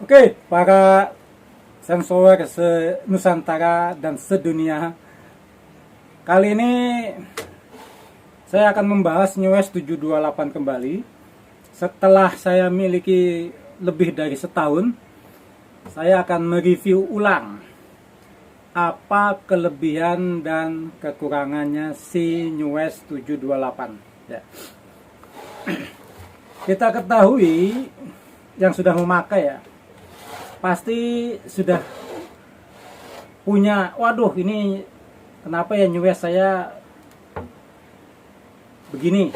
Oke, para sensor se-Nusantara dan sedunia. Kali ini saya akan membahas NewES 728 kembali. Setelah saya miliki lebih dari setahun, saya akan mereview ulang apa kelebihan dan kekurangannya si NewES 728. Ya. Kita ketahui yang sudah memakai ya, pasti sudah punya, waduh ini kenapa ya NewES saya begini.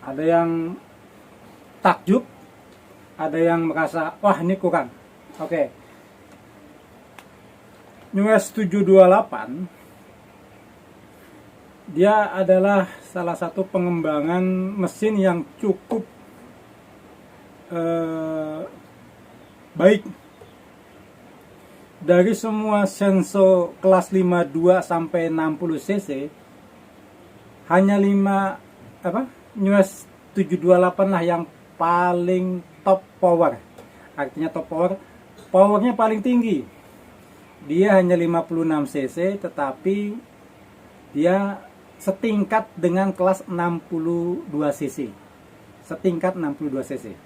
Ada yang takjub, ada yang merasa wah ini kurang. Oke. NewES 728 dia adalah salah satu pengembangan mesin yang cukup baik. Dari semua Senso kelas 52 sampai 60 cc, hanya NewES 728 lah yang paling top power. Artinya top power, powernya paling tinggi. Dia hanya 56 cc, tetapi dia setingkat dengan kelas 62 cc. Setingkat 62 cc.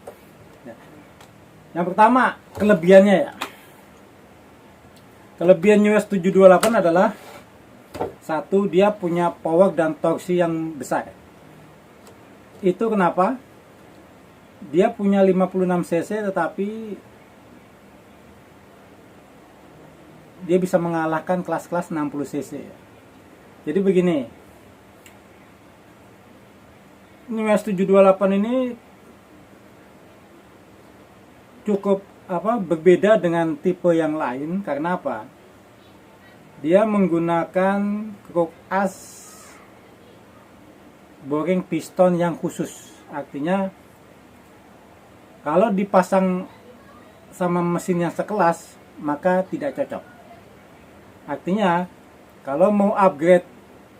Ya. Yang pertama, kelebihannya ya. Kelebihan NewES 728 adalah satu, dia punya power dan torsi yang besar. Itu kenapa? Dia punya 56 cc tetapi dia bisa mengalahkan kelas-kelas 60 cc. Jadi begini, NewES 728 ini cukup berbeda dengan tipe yang lain. Karena apa? Dia menggunakan kruk as boring piston yang khusus. Artinya kalau dipasang sama mesin yang sekelas maka tidak cocok. Artinya kalau mau upgrade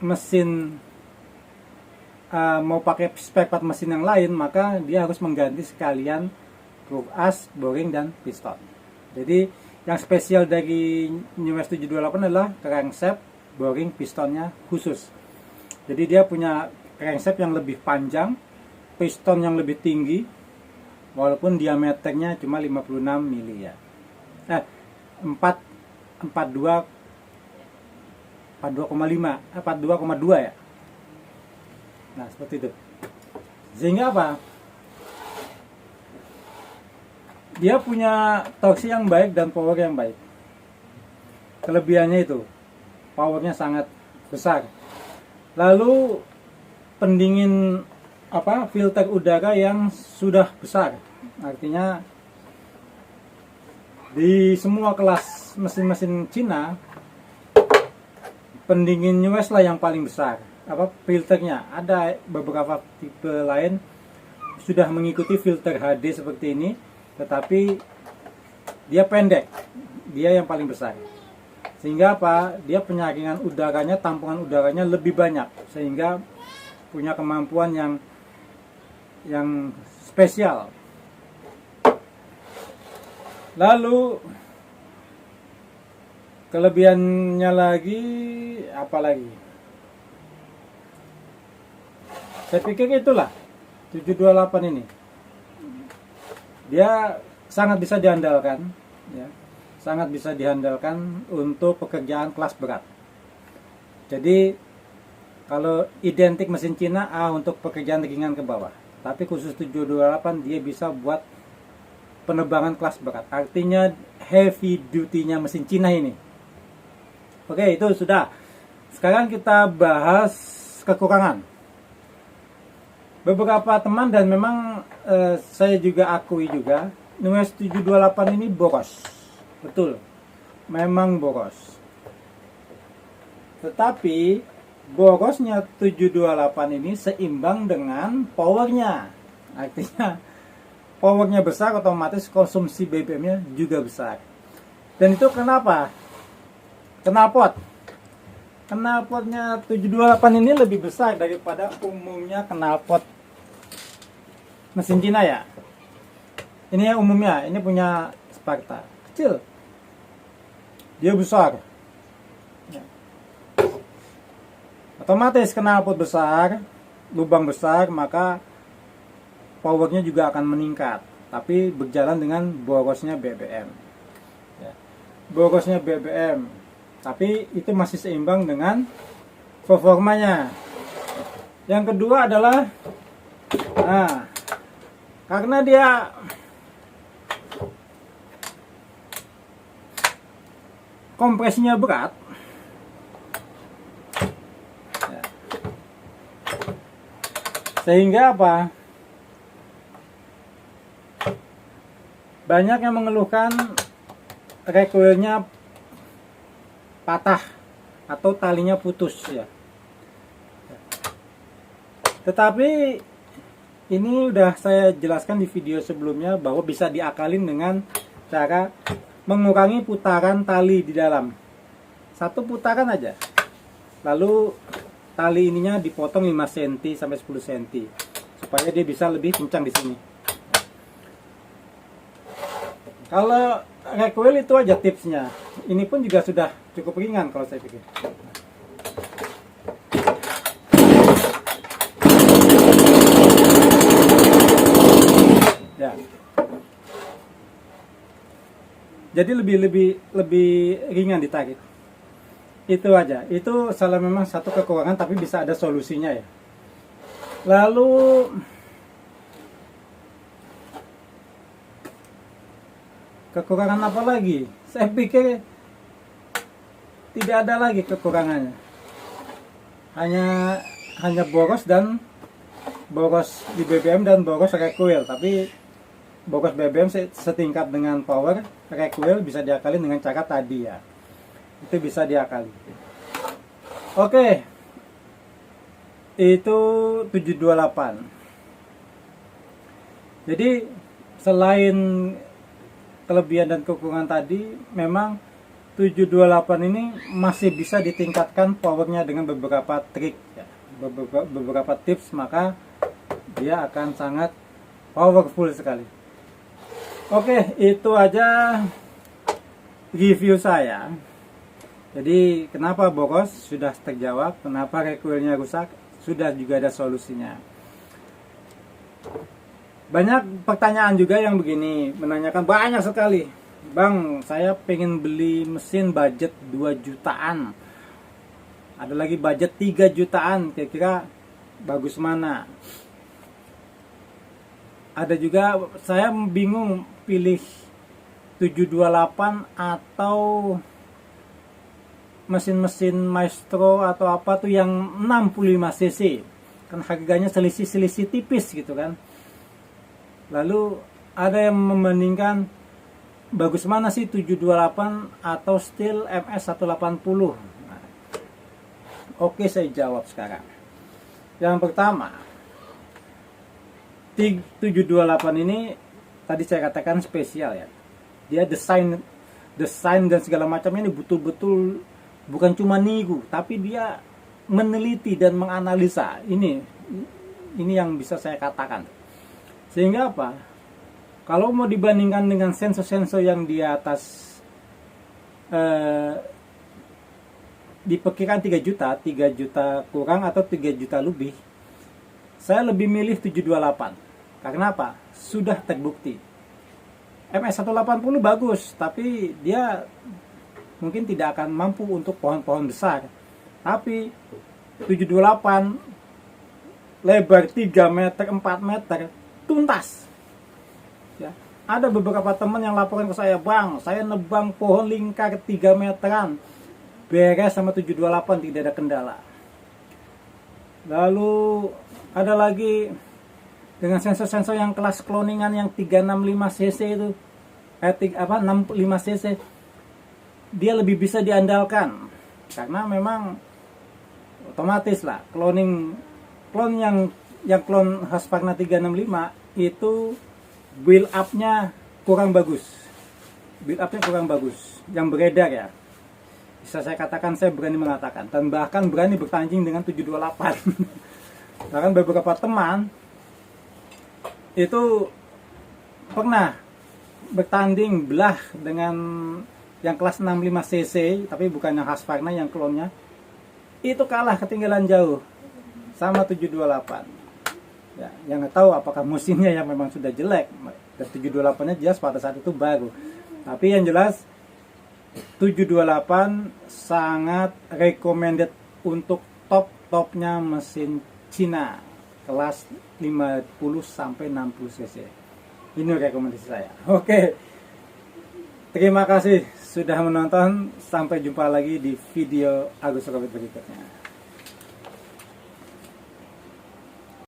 mesin, mau pakai spare part mesin yang lain, maka dia harus mengganti sekalian kruk as, boring, dan piston. Jadi yang spesial dari NewES 728 adalah crankshaft, boring, pistonnya khusus. Jadi dia punya crankshaft yang lebih panjang, piston yang lebih tinggi, walaupun diameternya cuma 56 mili ya. 42,2 ya. Nah, seperti itu. Sehingga apa? Dia punya torsi yang baik dan power yang baik. Kelebihannya itu, powernya sangat besar. Lalu pendingin filter udara yang sudah besar. Artinya di semua kelas mesin-mesin Cina, pendingin NewES lah yang paling besar. Filternya ada beberapa tipe lain sudah mengikuti filter HD seperti ini, tetapi dia pendek, dia yang paling besar. Sehingga dia penyaringan udaranya, tampungan udaranya lebih banyak, sehingga punya kemampuan yang spesial. Lalu kelebihannya lagi apa lagi? Saya pikir itulah 728 ini. Dia sangat bisa diandalkan, ya. Sangat bisa diandalkan untuk pekerjaan kelas berat. Jadi kalau identik mesin Cina untuk pekerjaan ringan ke bawah. Tapi khusus 728 dia bisa buat penerbangan kelas berat. Artinya heavy duty-nya mesin Cina ini. Oke, itu sudah. Sekarang kita bahas kekurangan. Beberapa teman dan memang saya juga akui juga, NewES 728 ini boros. Betul, memang boros. Tetapi borosnya 728 ini seimbang dengan powernya. Artinya powernya besar, otomatis konsumsi BBM-nya juga besar. Dan itu kenapa? Knalpotnya 728 ini lebih besar daripada umumnya knalpot mesin Cina ya. Ini yang umumnya, ini punya Sparta kecil, dia besar. Ya. Otomatis knalpot besar, lubang besar, maka powernya juga akan meningkat, tapi berjalan dengan borosnya BBM. Ya. Borosnya BBM, tapi itu masih seimbang dengan performanya. Yang kedua adalah, nah, karena dia kompresinya berat, ya, sehingga apa? Banyak yang mengeluhkan recoilnya patah atau talinya putus ya. Tetapi ini udah saya jelaskan di video sebelumnya bahwa bisa diakalin dengan cara mengurangi putaran tali di dalam. Satu putaran aja. Lalu tali ininya dipotong 5 cm sampai 10 cm supaya dia bisa lebih kencang di sini. Kalau recoil itu aja tipsnya. Ini pun juga sudah cukup ringan kalau saya pikir. Ya. Jadi lebih ringan ditarik. Itu aja. Itu salah memang satu kekurangan, tapi bisa ada solusinya ya. Lalu kekurangan apa lagi? Saya pikir tidak ada lagi kekurangannya. Hanya boros di BBM dan boros recoil, tapi boros BBM setingkat dengan power, recoil bisa diakali dengan cara tadi ya. Itu bisa diakali. Oke. Itu 728. Jadi selain kelebihan dan kekurangan tadi, memang 728 ini masih bisa ditingkatkan powernya dengan beberapa trik ya. Beberapa tips, maka dia akan sangat powerful sekali. Oke, itu aja review saya. Jadi kenapa boros sudah terjawab, kenapa recoilnya rusak sudah juga ada solusinya. Banyak pertanyaan juga yang begini, menanyakan banyak sekali. Bang, saya pengen beli mesin budget 2 jutaan. Ada lagi budget 3 jutaan, kira-kira bagus mana? Ada juga saya bingung pilih 728 atau mesin-mesin Maestro atau apa tuh yang 65 cc. Kan harganya selisih tipis gitu kan. Lalu ada yang membandingkan bagus mana sih 728 atau Steel MS180. Nah, oke, saya jawab sekarang. Yang pertama, 728 ini tadi saya katakan spesial ya. Dia desain dan segala macamnya ini betul-betul bukan cuma niru, tapi dia meneliti dan menganalisa. Ini yang bisa saya katakan. Sehingga apa? Kalau mau dibandingkan dengan sensor-sensor yang di atas diperkirakan 3 juta kurang atau 3 juta lebih, saya lebih milih 728. Karena apa? Sudah terbukti. MS180 bagus, tapi dia mungkin tidak akan mampu untuk pohon-pohon besar. Tapi 728 lebar 3 meter, 4 meter, tuntas. Ya. Ada beberapa teman yang laporan ke saya, Bang, saya nebang pohon lingkar 3 meteran, beres sama 728, tidak ada kendala. Lalu ada lagi dengan sensor-sensor yang kelas cloningan yang 365 cc itu, 65 cc, dia lebih bisa diandalkan karena memang otomatis lah clone yang clone Husqvarna 365 itu build up-nya kurang bagus. Yang beredar ya. Bisa saya katakan, saya berani mengatakan, dan bahkan berani bertanding dengan 728. Bahkan beberapa teman itu pernah bertanding belah dengan yang kelas 65 cc, tapi bukan yang Husqvarna, yang klonnya. Itu kalah, ketinggalan jauh sama 728. Ya, yang nggak tahu apakah mesinnya yang memang sudah jelek. Dan 728-nya jelas pada saat itu baru. Tapi yang jelas 728 sangat recommended untuk top-topnya mesin Cina kelas 50 sampai 60 cc. Ini rekomendasi saya. Oke. Terima kasih sudah menonton. Sampai jumpa lagi di video Agus Robert berikutnya.